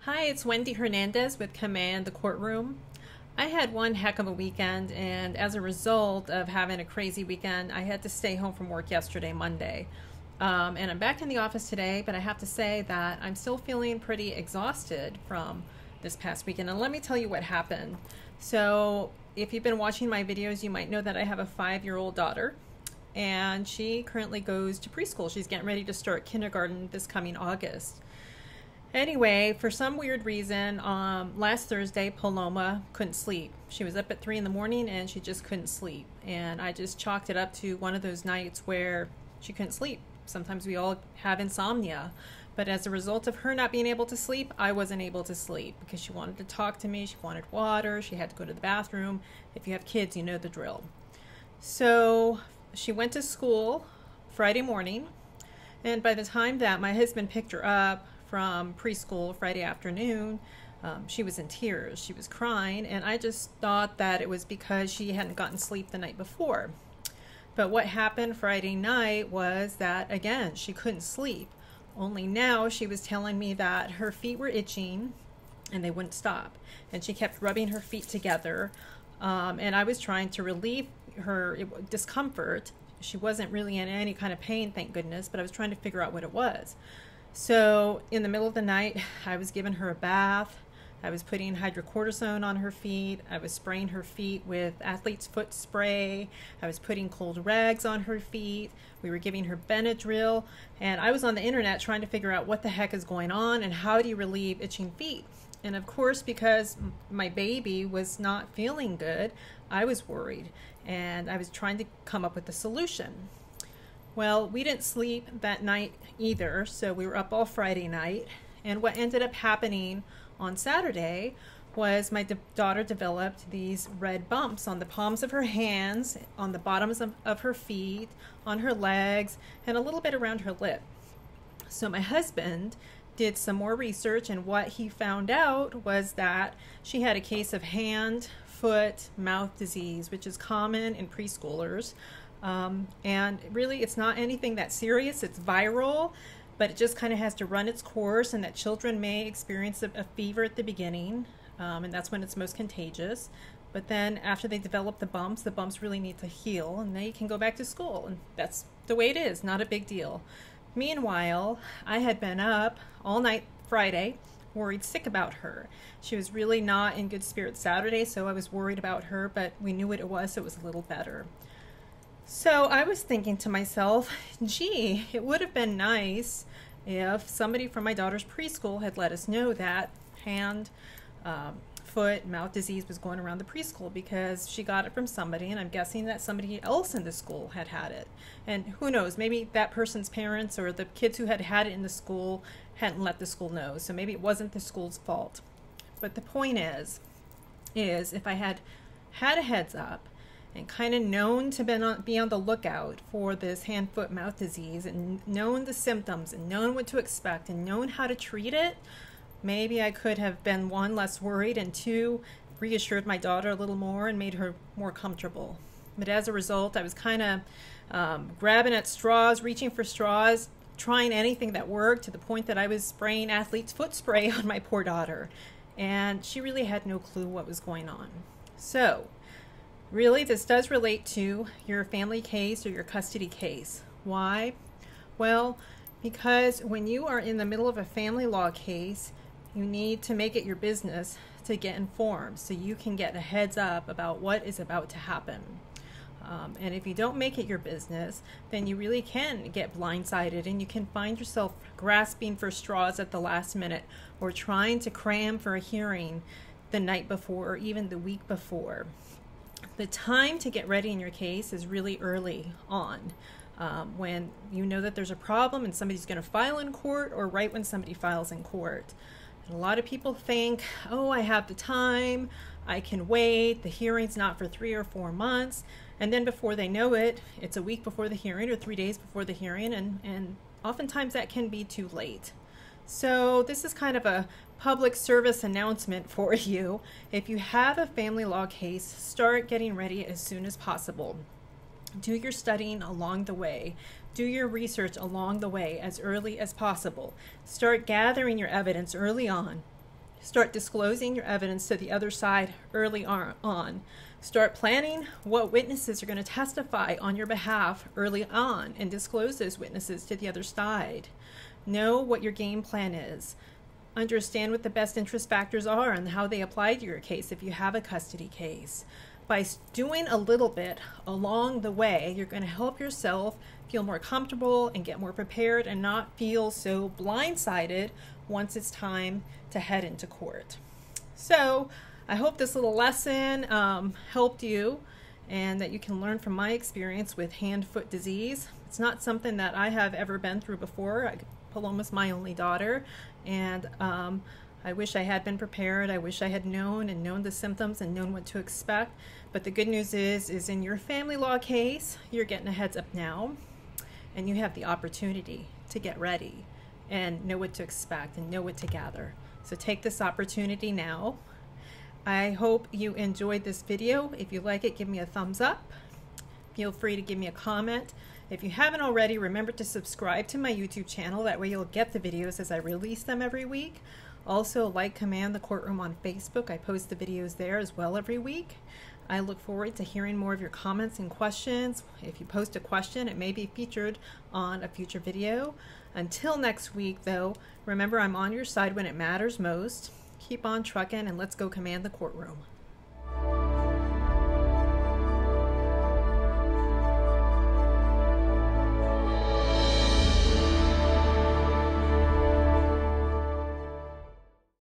Hi, it's Wendy Hernandez with Command the Courtroom. I had one heck of a weekend, and as a result of having a crazy weekend, I had to stay home from work yesterday, Monday. And I'm back in the office today, but I have to say that I'm still feeling pretty exhausted from this past weekend. And let me tell you what happened. So, if you've been watching my videos, you might know that I have a 5-year-old daughter, and she currently goes to preschool. She's getting ready to start kindergarten this coming August. Anyway, for some weird reason, last Thursday, Paloma couldn't sleep. She was up at 3 in the morning and she just couldn't sleep. And I just chalked it up to one of those nights where she couldn't sleep. Sometimes we all have insomnia. But as a result of her not being able to sleep, I wasn't able to sleep because she wanted to talk to me. She wanted water. She had to go to the bathroom. If you have kids, you know the drill. So she went to school Friday morning. And by the time that my husband picked her up from preschool Friday afternoon, she was in tears. She was crying, and I just thought that it was because she hadn't gotten sleep the night before. But what happened Friday night was that, again, she couldn't sleep. Only now she was telling me that her feet were itching and they wouldn't stop. And she kept rubbing her feet together, and I was trying to relieve her discomfort. She wasn't really in any kind of pain, thank goodness, but I was trying to figure out what it was. So in the middle of the night, I was giving her a bath. I was putting hydrocortisone on her feet. I was spraying her feet with athlete's foot spray. I was putting cold rags on her feet. We were giving her Benadryl. And I was on the internet trying to figure out what the heck is going on and how do you relieve itching feet. And of course, because my baby was not feeling good, I was worried. And I was trying to come up with a solution. Well, we didn't sleep that night either, so we were up all Friday night. And what ended up happening on Saturday was my daughter developed these red bumps on the palms of her hands, on the bottoms of her feet, on her legs, and a little bit around her lip. So my husband did some more research, and what he found out was that she had a case of hand, foot, mouth disease, which is common in preschoolers. And really it's not anything that serious. It's viral, but it just kind of has to run its course, and that children may experience a fever at the beginning, and that's when it's most contagious. But then after they develop the bumps really need to heal, and they can go back to school, and that's the way it is, not a big deal. Meanwhile, I had been up all night Friday, worried sick about her. She was really not in good spirits Saturday, so I was worried about her, but we knew what it was, so it was a little better. So I was thinking to myself, gee, it would have been nice if somebody from my daughter's preschool had let us know that hand, foot, mouth disease was going around the preschool, because she got it from somebody, and I'm guessing that somebody else in the school had had it. And who knows, maybe that person's parents or the kids who had had it in the school hadn't let the school know, so maybe it wasn't the school's fault. But the point is if I had had a heads up and kind of known to be on the lookout for this hand, foot, mouth disease, and known the symptoms and known what to expect and known how to treat it, maybe I could have been, one, less worried, and two, reassured my daughter a little more and made her more comfortable. But as a result, I was kind of grabbing at straws, reaching for straws, trying anything that worked, to the point that I was spraying athlete's foot spray on my poor daughter. And she really had no clue what was going on. So really, this does relate to your family case or your custody case. Why? Well, because when you are in the middle of a family law case, you need to make it your business to get informed so you can get a heads up about what is about to happen. And if you don't make it your business, then you really can get blindsided, and you can find yourself grasping for straws at the last minute, or trying to cram for a hearing the night before or even the week before. The time to get ready in your case is really early on, when you know that there's a problem and somebody's going to file in court, or right when somebody files in court. And a lot of people think, oh, I have the time, I can wait, the hearing's not for 3 or 4 months, and then before they know it, it's a week before the hearing or 3 days before the hearing, and oftentimes that can be too late. So this is kind of a public service announcement for you. If you have a family law case, start getting ready as soon as possible. Do your studying along the way. Do your research along the way as early as possible. Start gathering your evidence early on. Start disclosing your evidence to the other side early on. Start planning what witnesses are going to testify on your behalf early on and disclose those witnesses to the other side. Know what your game plan is. Understand what the best interest factors are and how they apply to your case if you have a custody case. By doing a little bit along the way, you're going to help yourself feel more comfortable and get more prepared and not feel so blindsided once it's time to head into court. So I hope this little lesson helped you and that you can learn from my experience with hand-foot disease. It's not something that I have ever been through before. Paloma's my only daughter, and I wish I had been prepared. I wish I had known the symptoms and known what to expect. But the good news is in your family law case, you're getting a heads up now, and you have the opportunity to get ready and know what to expect and know what to gather. So take this opportunity now. I hope you enjoyed this video. If you like it, give me a thumbs up. Feel free to give me a comment. If you haven't already, remember to subscribe to my YouTube channel. That way you'll get the videos as I release them every week. Also, like Command the Courtroom on Facebook. I post the videos there as well every week. I look forward to hearing more of your comments and questions. If you post a question, it may be featured on a future video. Until next week, though, remember I'm on your side when it matters most. Keep on trucking, and let's go command the courtroom.